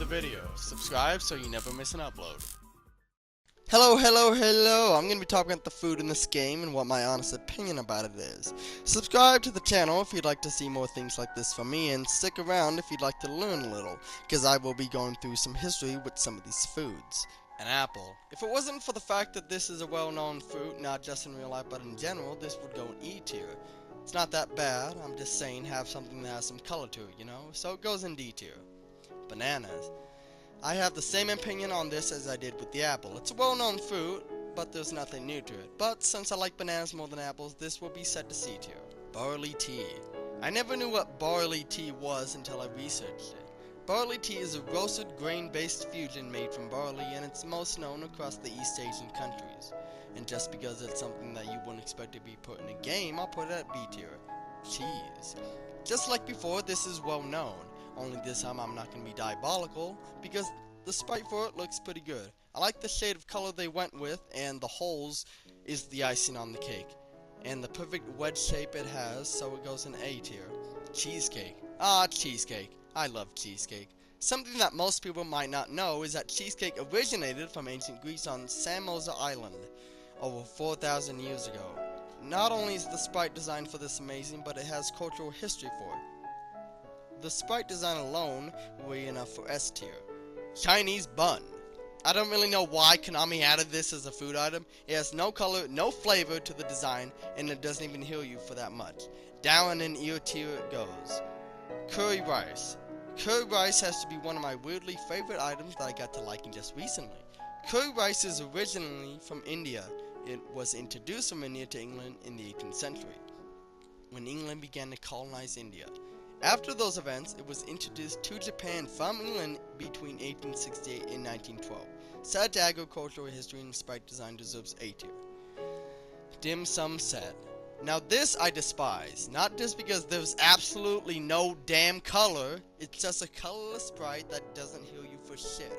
video. Subscribe so you never miss an upload. Hello, hello, hello! I'm gonna be talking about the food in this game and what my honest opinion about it is. Subscribe to the channel if you'd like to see more things like this from me, and stick around if you'd like to learn a little, because I will be going through some history with some of these foods. An apple. If it wasn't for the fact that this is a well-known fruit, not just in real life but in general, this would go in E tier. It's not that bad, I'm just saying have something that has some color to it, you know? So it goes in D tier. Bananas. I have the same opinion on this as I did with the apple. It's a well-known fruit, but there's nothing new to it. But since I like bananas more than apples, this will be set to C tier. Barley tea. I never knew what barley tea was until I researched it. Barley tea is a roasted grain-based fusion made from barley, and it's most known across the East Asian countries. And just because it's something that you wouldn't expect to be put in a game, I'll put it at B tier. Cheese. Just like before, this is well known. Only this time I'm not going to be diabolical, because the sprite for it looks pretty good. I like the shade of color they went with, and the holes is the icing on the cake. And the perfect wedge shape it has, so it goes in A tier. Cheesecake. Cheesecake. I love cheesecake. Something that most people might not know is that cheesecake originated from ancient Greece on Samosa Island, over 4,000 years ago. Not only is the sprite design for this amazing, but it has cultural history for it. The sprite design alone will be enough for S tier. Chinese bun. I don't really know why Konami added this as a food item. It has no color, no flavor to the design, and it doesn't even heal you for that much. Down in E tier it goes. Curry rice. Curry rice has to be one of my weirdly favorite items that I got to liking just recently. Curry rice is originally from India. It was introduced from India to England in the 18th century, when England began to colonize India. After those events, it was introduced to Japan from England between 1868 and 1912. Such agricultural history and sprite design deserves A tier. Dim sum set. Now this I despise, not just because there's absolutely no damn color, it's just a colorless sprite that doesn't heal you for shit.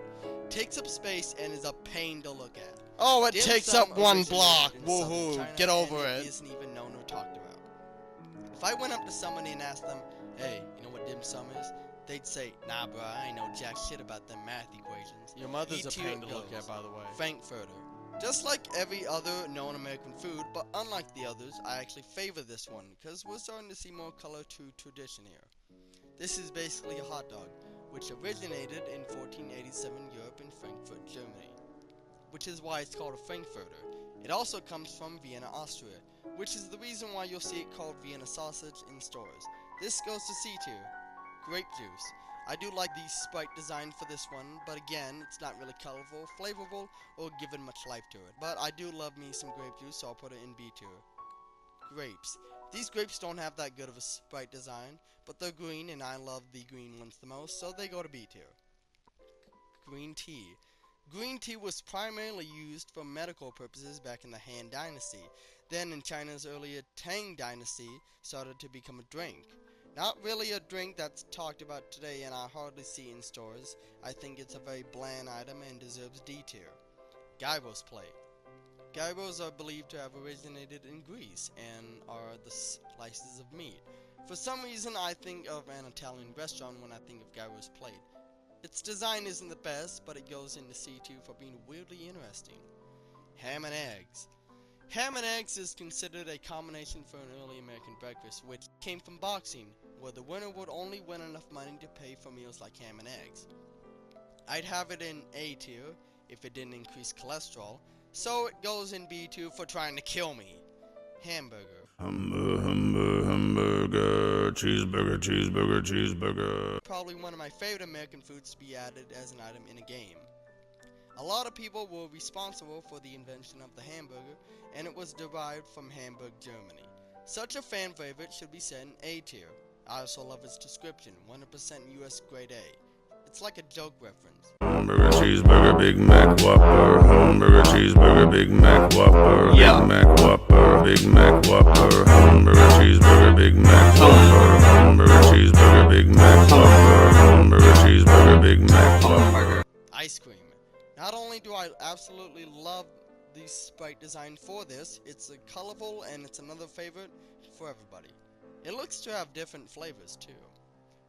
Takes up space and is a pain to look at. Oh, it Dim takes sum up one originated block. in southern Woohoo. China, Get over and it. isn't even known or talked about. If I went up to somebody and asked them, hey, you know what dim sum is? They'd say, nah bro, I ain't know jack shit about them math equations. Your mother's a E tier pain to it look goes. at, by the way. Frankfurter. Just like every other known American food, but unlike the others, I actually favor this one, because we're starting to see more color to tradition here. This is basically a hot dog, which originated in 1487 Europe in Frankfurt, Germany, which is why it's called a Frankfurter. It also comes from Vienna, Austria, which is the reason why you'll see it called Vienna sausage in stores. This goes to C tier. Grape juice. I do like the sprite design for this one, but again, it's not really colorful, flavorful, or given much life to it. But I do love me some grape juice, so I'll put it in B tier. Grapes. These grapes don't have that good of a sprite design, but they're green, and I love the green ones the most, so they go to B tier. Green tea. Green tea was primarily used for medical purposes back in the Han Dynasty. Then in China's earlier Tang Dynasty, started to become a drink. Not really a drink that's talked about today and I hardly see in stores. I think it's a very bland item and deserves D tier. Gyros plate. Gyros are believed to have originated in Greece and are the slices of meat. For some reason I think of an Italian restaurant when I think of gyros plate. Its design isn't the best, but it goes into C tier for being weirdly interesting. Ham and eggs. Ham and eggs is considered a combination for an early American breakfast, which came from boxing, where the winner would only win enough money to pay for meals like ham and eggs. I'd have it in A tier if it didn't increase cholesterol, so it goes in B tier for trying to kill me. Hamburger. Hamburger, cheeseburger, cheeseburger, cheeseburger. Probably one of my favorite American foods to be added as an item in a game. A lot of people were responsible for the invention of the hamburger, and it was derived from Hamburg, Germany. Such a fan favorite should be set in A tier. I also love its description, 100% US grade A. It's like a joke reference. Hamburger, cheeseburger, Big Mac Whopper. Hamburger, cheeseburger, Big Mac Whopper. Big Mac Whopper, Big Mac Whopper. Hamburger, cheeseburger, Big Mac Whopper. Hamburger, cheeseburger, Big Mac Whopper. Hamburger, cheeseburger, Big Mac Whopper. Ice cream. Not only do I absolutely love the sprite design for this, it's colorful and it's another favorite for everybody. It looks to have different flavors too.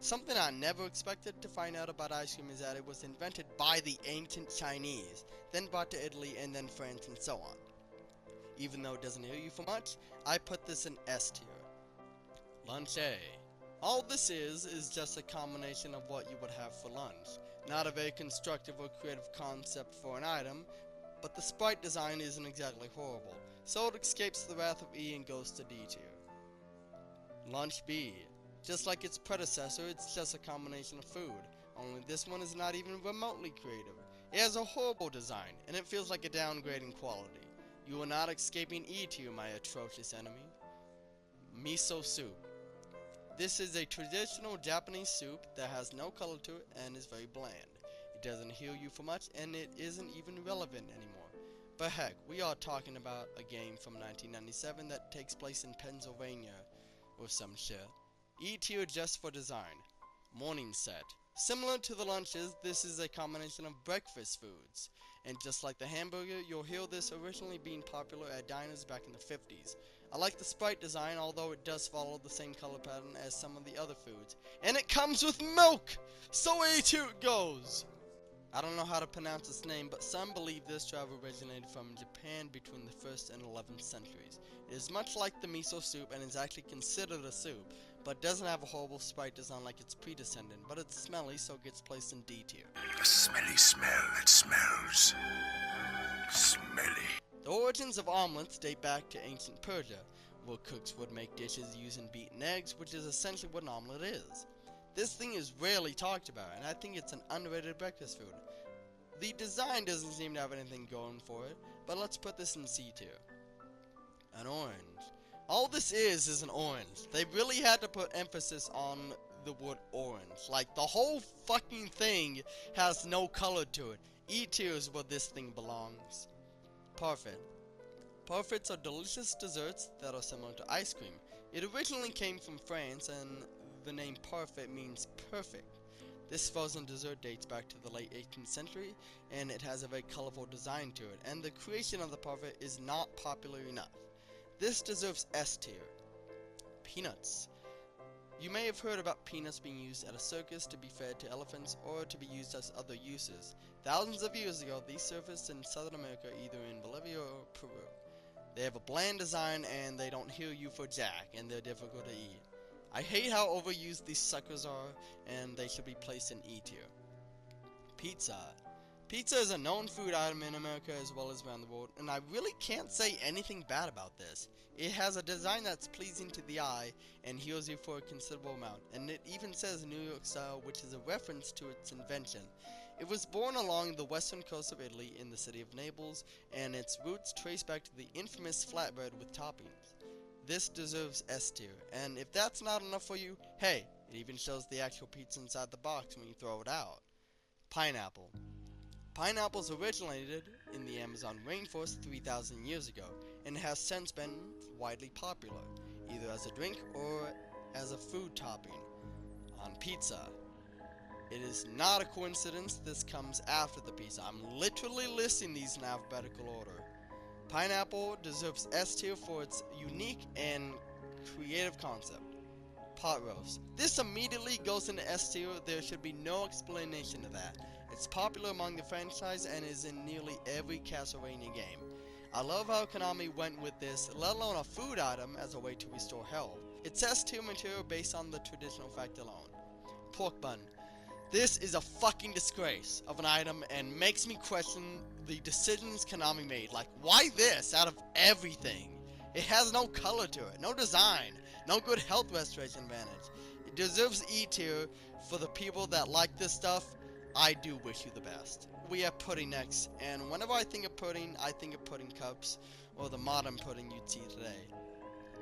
Something I never expected to find out about ice cream is that it was invented by the ancient Chinese, then brought to Italy and then France and so on. Even though it doesn't heal you for much, I put this in S tier. Lunch A. All this is just a combination of what you would have for lunch. Not a very constructive or creative concept for an item, but the sprite design isn't exactly horrible, so it escapes the wrath of E and goes to D tier. Lunch B. Just like its predecessor, it's just a combination of food, only this one is not even remotely creative. It has a horrible design, and it feels like a downgrade in quality. You are not escaping E tier, my atrocious enemy. Miso soup. This is a traditional Japanese soup that has no color to it and is very bland. It doesn't heal you for much, and it isn't even relevant anymore. But heck, we are talking about a game from 1997 that takes place in Pennsylvania or some shit. E tier just for design. Morning set. Similar to the lunches, this is a combination of breakfast foods. And just like the hamburger, you'll hear this originally being popular at diners back in the 50s. I like the sprite design, although it does follow the same color pattern as some of the other foods. And it comes with milk! So A tier it goes! I don't know how to pronounce its name, but some believe this to have originated from Japan between the 1st and 11th centuries. It is much like the miso soup and is actually considered a soup, but doesn't have a horrible sprite design like its predecessor, but it's smelly, so it gets placed in D tier. A smelly smell that smells smelly. The origins of omelets date back to ancient Persia, where cooks would make dishes using beaten eggs, which is essentially what an omelet is. This thing is rarely talked about, and I think it's an underrated breakfast food. The design doesn't seem to have anything going for it, but let's put this in C tier. An orange. All this is an orange. They really had to put emphasis on the word orange. Like, the whole fucking thing has no color to it. E tier is where this thing belongs. Parfait. Parfaits are delicious desserts that are similar to ice cream. It originally came from France, and the name parfait means perfect. This frozen dessert dates back to the late 18th century, and it has a very colorful design to it, and the creation of the parfait is not popular enough. This deserves S tier. Peanuts. You may have heard about peanuts being used at a circus to be fed to elephants or to be used as other uses. Thousands of years ago, these surfaced in Southern America, either in Bolivia or Peru. They have a bland design, and they don't heal you for jack, and they're difficult to eat. I hate how overused these suckers are, and they should be placed in E tier. Pizza. Pizza is a known food item in America as well as around the world, and I really can't say anything bad about this. It has a design that's pleasing to the eye and heals you for a considerable amount, and it even says New York style, which is a reference to its invention. It was born along the western coast of Italy in the city of Naples, and its roots trace back to the infamous flatbread with toppings. This deserves S tier, and if that's not enough for you, hey, it even shows the actual pizza inside the box when you throw it out. Pineapple. Pineapples originated in the Amazon rainforest 3,000 years ago, and has since been widely popular, either as a drink or as a food topping on pizza. It is not a coincidence this comes after the pizza. I'm literally listing these in alphabetical order. Pineapple deserves S tier for its unique and creative concept. Pot roast. This immediately goes into S tier. There should be no explanation to that. It's popular among the franchise and is in nearly every Castlevania game. I love how Konami went with this, let alone a food item, as a way to restore health. It's S tier material based on the traditional fact alone. Pork bun. This is a fucking disgrace of an item and makes me question the decisions Konami made. Like, why this out of everything? It has no color to it, no design, no good health restoration advantage. It deserves E tier. For the people that like this stuff, I do wish you the best. We have pudding next, and whenever I think of pudding cups, or the modern pudding you'd see today.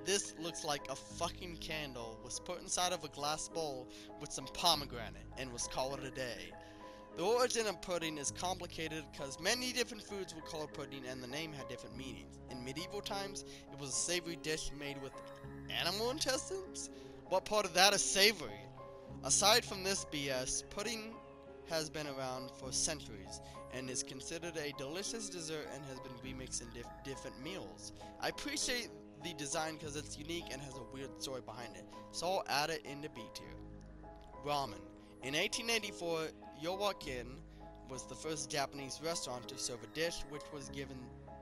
This looks like a fucking candle was put inside of a glass bowl with some pomegranate and was called a day. The origin of pudding is complicated because many different foods were called pudding and the name had different meanings. In medieval times, it was a savory dish made with animal intestines? What part of that is savory? Aside from this BS, pudding has been around for centuries and is considered a delicious dessert and has been remixed in different meals. I appreciate the design because it's unique and has a weird story behind it, so I'll add it into B tier. Ramen. In 1884, Yowakin was the first Japanese restaurant to serve a dish which was given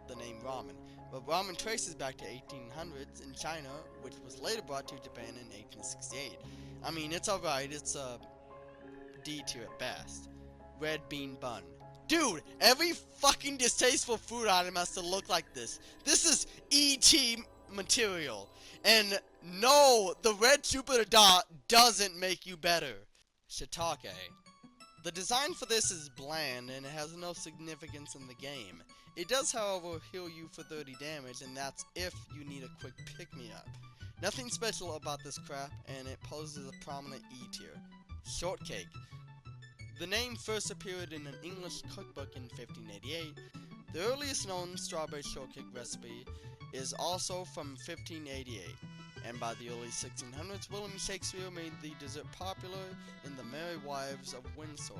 the name ramen. But ramen traces back to 1800s in China, which was later brought to Japan in 1868. I mean, it's alright, it's a D tier at best. Red bean bun. Dude, every fucking distasteful food item has to look like this. This is ET material. And no, the red Jupiter dot doesn't make you better. Shiitake. The design for this is bland and it has no significance in the game. It does, however, heal you for 30 damage, and that's if you need a quick pick-me-up. Nothing special about this crap, and it poses a prominent E tier. Shortcake. The name first appeared in an English cookbook in 1588. The earliest known strawberry shortcake recipe is also from 1588, and by the early 1600s, William Shakespeare made the dessert popular in The Merry Wives of Windsor.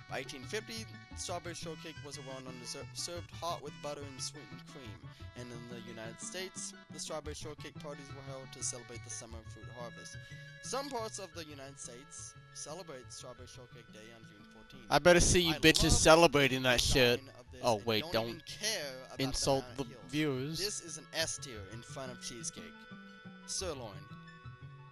By 1850, strawberry shortcake was a well-known dessert served hot with butter and sweetened cream, and in the United States, the strawberry shortcake parties were held to celebrate the summer fruit harvest. Some parts of the United States celebrate Strawberry Shortcake Day on June 14th. I better see you bitches celebrating that shit. Oh wait, even don't care about insult the banana peels. viewers. This is an S tier in front of cheesecake. Sirloin.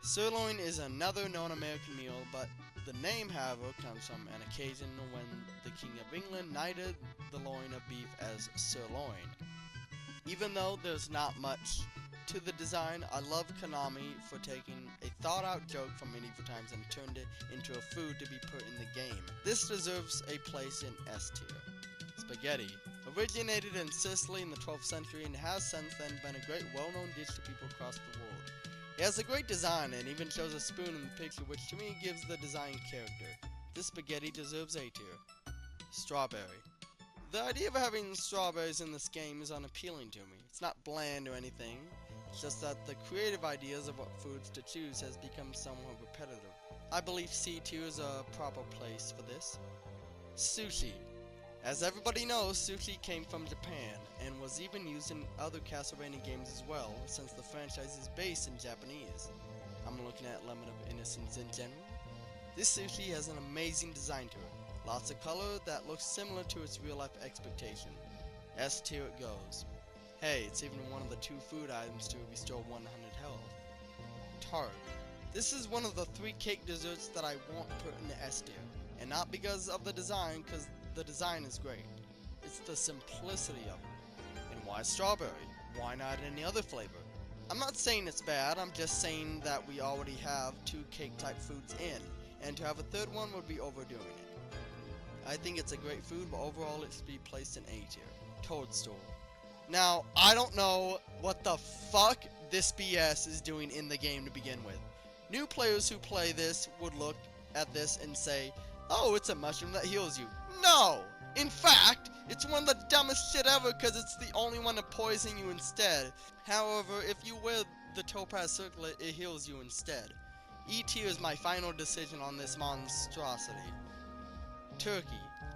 Sirloin is another non-American meal, but the name, however, comes from an occasion when the King of England knighted the loin of beef as sirloin. Even though there's not much to the design, I love Konami for taking a thought-out joke from medieval times and turned it into a food to be put in the game. This deserves a place in S tier. Spaghetti. Originated in Sicily in the 12th century and has since then been a great well-known dish to people across the world. It has a great design and even shows a spoon in the picture, which to me gives the design character. This spaghetti deserves A tier. Strawberry. The idea of having strawberries in this game is unappealing to me. It's not bland or anything, it's just that the creative ideas of what foods to choose has become somewhat repetitive. I believe C tier is a proper place for this. Sushi. As everybody knows, sushi came from Japan, and was even used in other Castlevania games as well, since the franchise is based in Japanese. I'm looking at Lemon of Innocence in general. This sushi has an amazing design to it. Lots of color that looks similar to its real-life expectation. S tier it goes. Hey, it's even one of the 2 food items to restore 100 health. Tart. This is one of the 3 cake desserts that I won't put in the S tier, and not because of the design, because the design is great. It's the simplicity of it. And why strawberry? Why not any other flavor? I'm not saying it's bad, I'm just saying that we already have 2 cake type foods in, and to have a 3rd one would be overdoing it. I think it's a great food, but overall it should be placed in A tier. Toadstool. Now, I don't know what the fuck this BS is doing in the game to begin with. New players who play this would look at this and say, oh, it's a mushroom that heals you. No! In fact, it's one of the dumbest shit ever because it's the only one to poison you instead. However, if you wear the topaz circlet, it heals you instead. E tier is my final decision on this monstrosity. Turkey.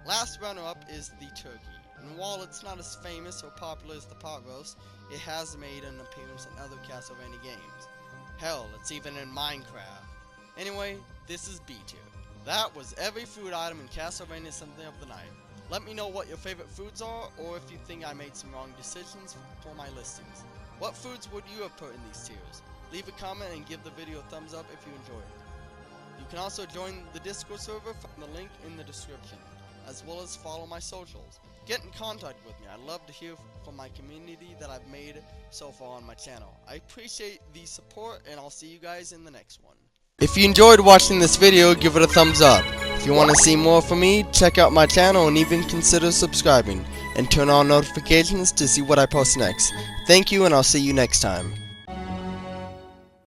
Last runner-up is the turkey. And while it's not as famous or popular as the pot roast, it has made an appearance in other Castlevania games. Hell, it's even in Minecraft. Anyway, this is B tier. That was every food item in Castlevania Symphony of the Night. Let me know what your favorite foods are, or if you think I made some wrong decisions for my listings. What foods would you have put in these tiers? Leave a comment and give the video a thumbs up if you enjoyed it. You can also join the Discord server from the link in the description, as well as follow my socials. Get in contact with me. I love to hear from my community that I've made so far on my channel. I appreciate the support, and I'll see you guys in the next one. If you enjoyed watching this video, give it a thumbs up. If you want to see more from me, check out my channel and even consider subscribing. And turn on notifications to see what I post next. Thank you, and I'll see you next time.